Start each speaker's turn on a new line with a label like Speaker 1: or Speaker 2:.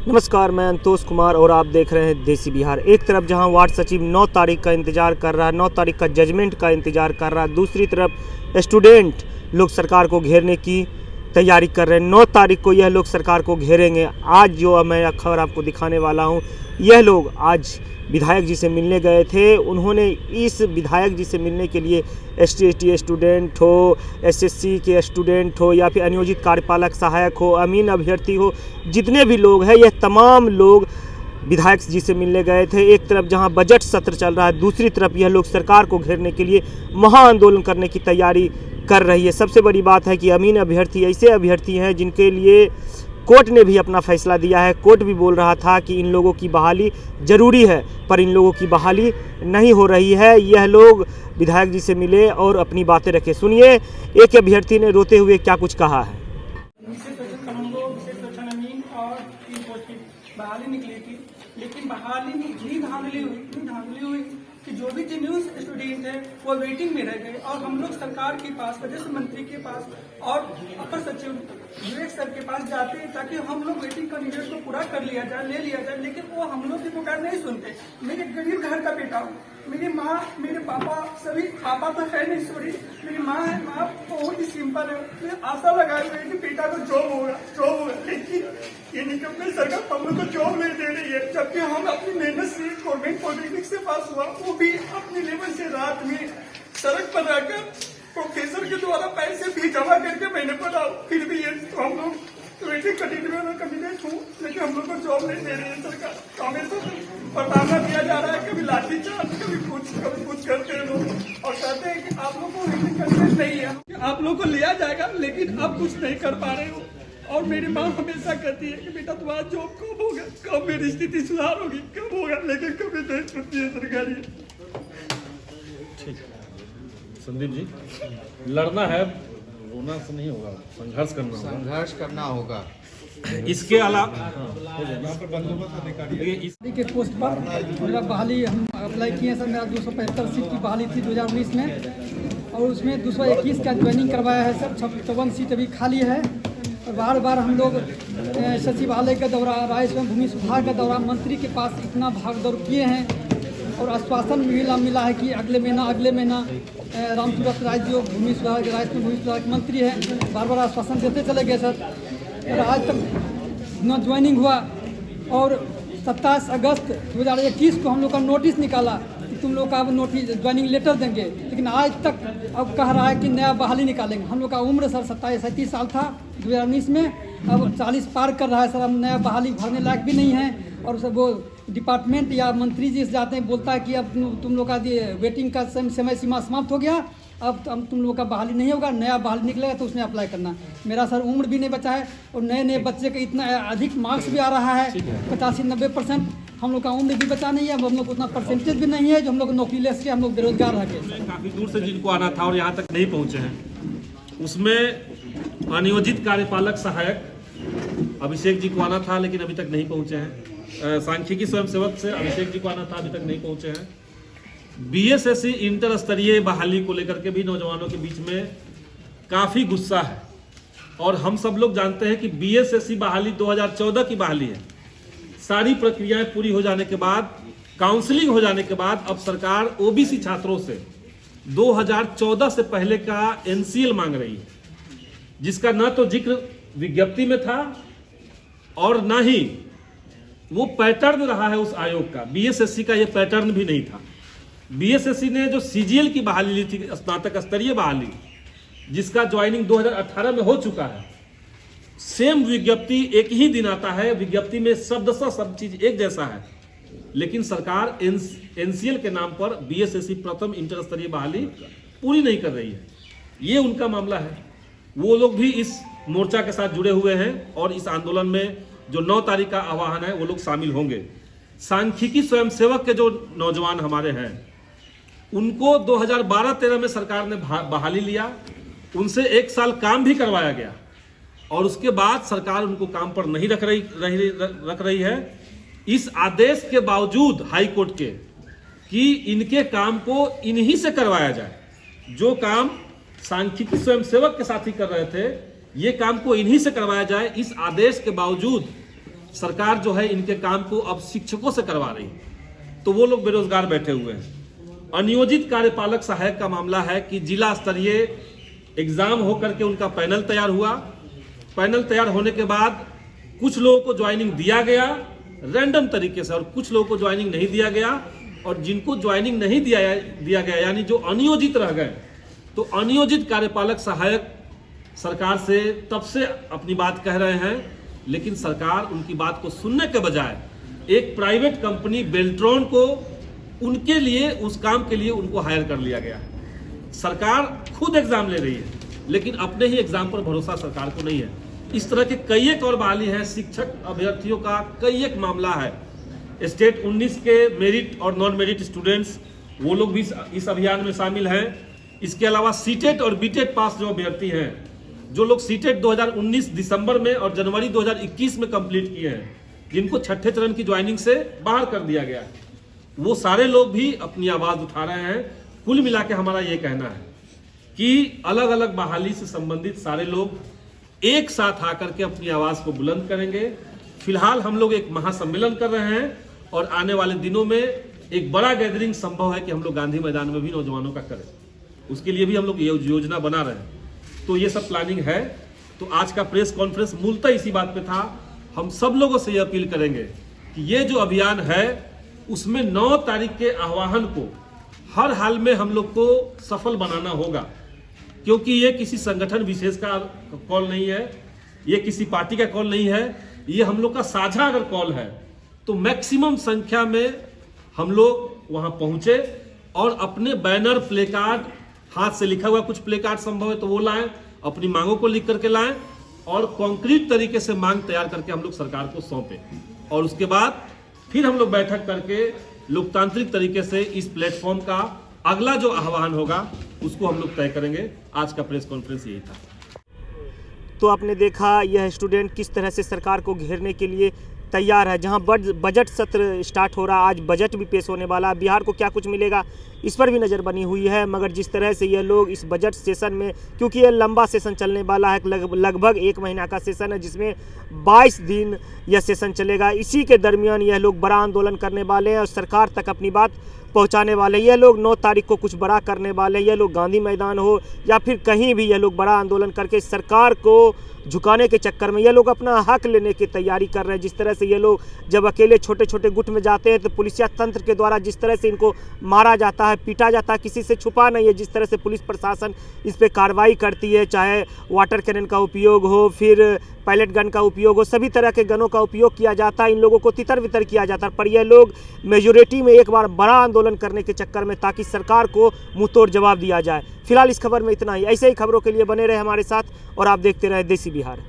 Speaker 1: नमस्कार, मैं अंतोष कुमार और आप देख रहे हैं देसी बिहार। एक तरफ जहां वार्ड सचिव 9 तारीख का इंतज़ार कर रहा है, 9 तारीख का जजमेंट का इंतज़ार कर रहा है, दूसरी तरफ स्टूडेंट लोग सरकार को घेरने की तैयारी कर रहे हैं। 9 तारीख को यह लोग सरकार को घेरेंगे। आज जो मैं खबर आपको दिखाने वाला हूं, यह लोग आज विधायक जी से मिलने गए थे। उन्होंने इस विधायक जी से मिलने के लिए ST/ST स्टूडेंट हो, SSC के स्टूडेंट हो या फिर अनियोजित कार्यपालक सहायक हो, अमीन अभ्यर्थी हो, जितने भी लोग हैं, यह तमाम लोग विधायक जी से मिलने गए थे। एक तरफ जहां बजट सत्र चल रहा है, दूसरी तरफ यह लोग सरकार को घेरने के लिए महाआंदोलन करने की तैयारी कर रही है। सबसे बड़ी बात है कि अमीन अभ्यर्थी ऐसे अभ्यर्थी हैं जिनके लिए कोर्ट ने भी अपना फैसला दिया है। कोर्ट भी बोल रहा था कि इन लोगों की बहाली ज़रूरी है, पर इन लोगों की बहाली नहीं हो रही है। यह लोग विधायक जी से मिले और अपनी बातें रखे। सुनिए एक अभ्यर्थी ने रोते हुए क्या कुछ कहा है।
Speaker 2: बहाली निकली थी, लेकिन बहाली में इतनी धांधली हुई कि जो भी जेन्युइन स्टूडेंट है वो वेटिंग में रह गए। और हम लोग सरकार के पास, प्रदेश मंत्री के पास और अपर सचिव विवेक सर के पास जाते हैं ताकि हम लोग वेटिंग कैंडिडेट को पूरा कर लिया जाए, ले लिया जाए, लेकिन वो हम लोग की पुकार नहीं सुनते। मेरे गरीब घर का बेटा हूँ, मेरी माँ, मेरे पापा, सभी पापा तो है नहीं, सॉरी, मेरी माँ है। माँ बहुत ही सिंपल है। मैं आशा लगाए हुए कि बेटा को जॉब होगा, लेकिन ये निकम्मे सरकार हम लोग को जॉब नहीं दे रही है। जबकि हम अपनी मेहनत से गवर्नमेंट पॉलिटेक्निक से पास हुआ, वो भी अपनी लेवल से रात में सड़क पर आकर प्रोफेसर के द्वारा पैसे भी जमा करके मैंने पढ़ा। फिर भी ये तो हम लोग कैंडिडेट हूँ, लेकिन हम लोग को जॉब नहीं दे रही है सरकार। हमेशा प्रताड़ना दिया जा रहा है, कभी लाठीचार्ज, कभी कुछ करते हैं लोग, और कहते हैं कि आप लोग को वेटिंग कैंडिडेट नहीं है, आप लोग को लिया जाएगा, लेकिन आप कुछ नहीं कर पा रहे हो। और मेरी माँ हमेशा कहती है कि बेटा तुम्हारा जॉब कब होगा, कब मेरी स्थिति सुधार होगी, कब होगा, लेकिन कभी नहीं सुनती है सरकारी।
Speaker 3: ठीक है संदीप जी, लड़ना है, रोना से नहीं होगा, संघर्ष करना होगा। इसके अलावा
Speaker 2: के पोस्ट पर मेरा बहाली हम अप्लाई किए हैं सर। मेरा 275 सीट की बहाली थी 2019 में, और उसमें 221 का ज्वाइनिंग करवाया है सर। 54 सीट अभी खाली है। और बार बार हम लोग सचिवालय का दौरा, राजस्व भूमि सुधार का दौरा, मंत्री के पास इतना भाग दौड़ किए हैं, और आश्वासन मिला है कि अगले महीना रामसूरत राय जो भूमि सुधार के, राजस्व भूमि सुधार के मंत्री हैं, बार बार आश्वासन देते चले गए सर। और आज तक न ज्वाइनिंग हुआ। और 27 अगस्त 2021 को हम लोग का नोटिस निकाला कि तुम लोग का अब नोटिस ज्वाइनिंग लेटर देंगे, लेकिन आज तक अब कह रहा है कि नया बहाली निकालेंगे। हम लोग का उम्र सर 27-37 साल था 2019 में, अब 40 पार कर रहा है सर। अब नया बहाली भरने लायक भी नहीं है। और सब वो डिपार्टमेंट या मंत्री जी से जाते हैं, बोलता है कि अब तुम लोग का वेटिंग का समय सीमा समाप्त हो गया, अब तुम लोग का बहाली नहीं होगा, नया बहाली निकलेगा तो उसमें अप्लाई करना। मेरा सर उम्र भी नहीं बचा है, और नए बच्चे का इतना अधिक मार्क्स भी आ रहा है, 85-90%। हम लोग का उम्र भी बचा नहीं है, हम लोग उतना परसेंटेज भी नहीं है जो हम लोग नौकरी ले सके, हम लोग बेरोजगार रह गए।
Speaker 3: काफी दूर से जिनको आना था और यहाँ तक नहीं पहुँचे हैं, उसमें अनियोजित कार्यपालक सहायक अभिषेक जी को आना था, लेकिन अभी तक नहीं पहुँचे हैं। सांख्यिकी स्वयंसेवक से अभिषेक जी को आना था, अभी तक नहीं पहुँचे हैं। BSSC इंटर स्तरीय बहाली को लेकर के भी नौजवानों के बीच में काफ़ी गुस्सा है, और हम सब लोग जानते हैं कि BSSC बहाली 2014 की बहाली है। सारी प्रक्रियाएं पूरी हो जाने के बाद, काउंसलिंग हो जाने के बाद, अब सरकार OBC छात्रों से 2014 से पहले का NCL मांग रही है, जिसका न तो जिक्र विज्ञप्ति में था और न ही वो पैटर्न रहा है उस आयोग का। BSSC का ये पैटर्न भी नहीं था। BSSC ने जो CGL की बहाली ली थी, स्नातक स्तरीय बहाली, जिसका ज्वाइनिंग 2018 में हो चुका है, सेम विज्ञप्ति एक ही दिन आता है, विज्ञप्ति में शब्दशः सब चीज एक जैसा है, लेकिन सरकार NCL के नाम पर BSSC प्रथम इंटर स्तरीय बहाली पूरी नहीं कर रही है। ये उनका मामला है। वो लोग भी इस मोर्चा के साथ जुड़े हुए हैं, और इस आंदोलन में जो 9 तारीख का आह्वान है वो लोग शामिल होंगे। सांख्यिकी स्वयंसेवक के जो नौजवान हमारे हैं, उनको 2012-13 में सरकार ने बहाली लिया, उनसे 1 साल काम भी करवाया गया, और उसके बाद सरकार उनको काम पर नहीं रख रही है। इस आदेश के बावजूद हाई कोर्ट के कि इनके काम को इन्हीं से करवाया जाए, जो काम सांख्यिकी स्वयंसेवक के साथ ही कर रहे थे, ये काम को इन्हीं से करवाया जाए। इस आदेश के बावजूद सरकार जो है इनके काम को अब शिक्षकों से करवा रही है, तो वो लोग बेरोजगार बैठे हुए हैं। अनियोजित कार्यपालक सहायक का मामला है कि जिला स्तरीय एग्जाम होकर के उनका पैनल तैयार हुआ। पैनल तैयार होने के बाद कुछ लोगों को ज्वाइनिंग दिया गया रैंडम तरीके से, और कुछ लोगों को ज्वाइनिंग नहीं दिया गया, और जिनको ज्वाइनिंग नहीं दिया गया यानी जो अनियोजित रह गए, तो अनियोजित कार्यपालक सहायक सरकार से तब से अपनी बात कह रहे हैं, लेकिन सरकार उनकी बात को सुनने के बजाय एक प्राइवेट कंपनी बेल्ट्रॉन को उनके लिए, उस काम के लिए उनको हायर कर लिया गया। सरकार खुद एग्जाम ले रही है, लेकिन अपने ही एग्जाम पर भरोसा सरकार को नहीं है। इस तरह के कई एक और बहाली है, शिक्षक अभ्यर्थियों का कई एक मामला है। स्टेट 19 के मेरिट और नॉन मेरिट स्टूडेंट्स, वो लोग भी इस अभियान में शामिल हैं। इसके अलावा सीटेट और बीटेट पास जो अभ्यर्थी हैं, जो लोग सीटेट 2019 दिसंबर में और जनवरी 2021 में कंप्लीट किए हैं, जिनको छठे चरण की ज्वाइनिंग से बाहर कर दिया गया है, वो सारे लोग भी अपनी आवाज उठा रहे हैं। कुल मिला के हमारा ये कहना है कि अलग अलग बहाली से संबंधित सारे लोग एक साथ आकर के अपनी आवाज को बुलंद करेंगे। फिलहाल हम लोग एक महासम्मेलन कर रहे हैं, और आने वाले दिनों में एक बड़ा गैदरिंग संभव है कि हम लोग गांधी मैदान में भी नौजवानों का करें। उसके लिए भी हम लोग योजना बना रहे हैं, तो ये सब प्लानिंग है। तो आज का प्रेस कॉन्फ्रेंस मूलतः इसी बात पे था। हम सब लोगों से ये अपील करेंगे कि ये जो अभियान है उसमें 9 तारीख के आह्वान को हर हाल में हम लोग को सफल बनाना होगा, क्योंकि ये किसी संगठन विशेष का कॉल नहीं है, ये किसी पार्टी का कॉल नहीं है, ये हम लोग का साझा अगर कॉल है तो मैक्सिमम संख्या में हम लोग वहां पहुंचे और अपने बैनर, प्ले कार्ड, हाथ से लिखा हुआ कुछ प्ले कार्ड संभव है तो वो लाएं, अपनी मांगों को लिख करके लाएं, और कॉन्क्रीट तरीके से मांग तैयार करके हम लोग सरकार को सौंपें, और उसके बाद फिर हम लोग बैठक करके लोकतांत्रिक तरीके से इस प्लेटफॉर्म का अगला जो आह्वान होगा उसको हम लोग तय करेंगे। आज का प्रेस कॉन्फ्रेंस यही था।
Speaker 1: तो आपने देखा यह स्टूडेंट किस तरह से सरकार को घेरने के लिए तैयार है। जहां बजट सत्र स्टार्ट हो रहा, आज बजट भी पेश होने वाला, बिहार को क्या कुछ मिलेगा इस पर भी नज़र बनी हुई है। मगर जिस तरह से ये लोग इस बजट सेशन में, क्योंकि ये लंबा सेशन चलने वाला है, लगभग 1 महीना का सेशन है, जिसमें 22 दिन यह सेशन चलेगा, इसी के दरमियान यह लोग बड़ा आंदोलन करने वाले हैं और सरकार तक अपनी बात पहुंचाने वाले। ये लोग 9 तारीख को कुछ बड़ा करने वाले हैं। ये लोग गांधी मैदान हो या फिर कहीं भी ये लोग बड़ा आंदोलन करके सरकार को झुकाने के चक्कर में ये लोग अपना हक लेने की तैयारी कर रहे हैं। जिस तरह से ये लोग जब अकेले छोटे छोटे गुट में जाते हैं तो पुलिसिया तंत्र के द्वारा जिस तरह से इनको मारा जाता है, पीटा जाता है, किसी से छुपा नहीं है। जिस तरह से पुलिस प्रशासन इस पर कार्रवाई करती है, चाहे वाटर कैनन का उपयोग हो, फिर पैलेट गन का उपयोग हो, सभी तरह के गनों का उपयोग किया जाता है, इन लोगों को तितर बितर किया जाता है। पर यह लोग मेजोरिटी में एक बार बड़ा आंदोलन करने के चक्कर में, ताकि सरकार को मुंह तोड़ जवाब दिया जाए। फिलहाल इस खबर में इतना ही। ऐसे ही खबरों के लिए बने रहे हमारे साथ और आप देखते रहे देसी बिहार।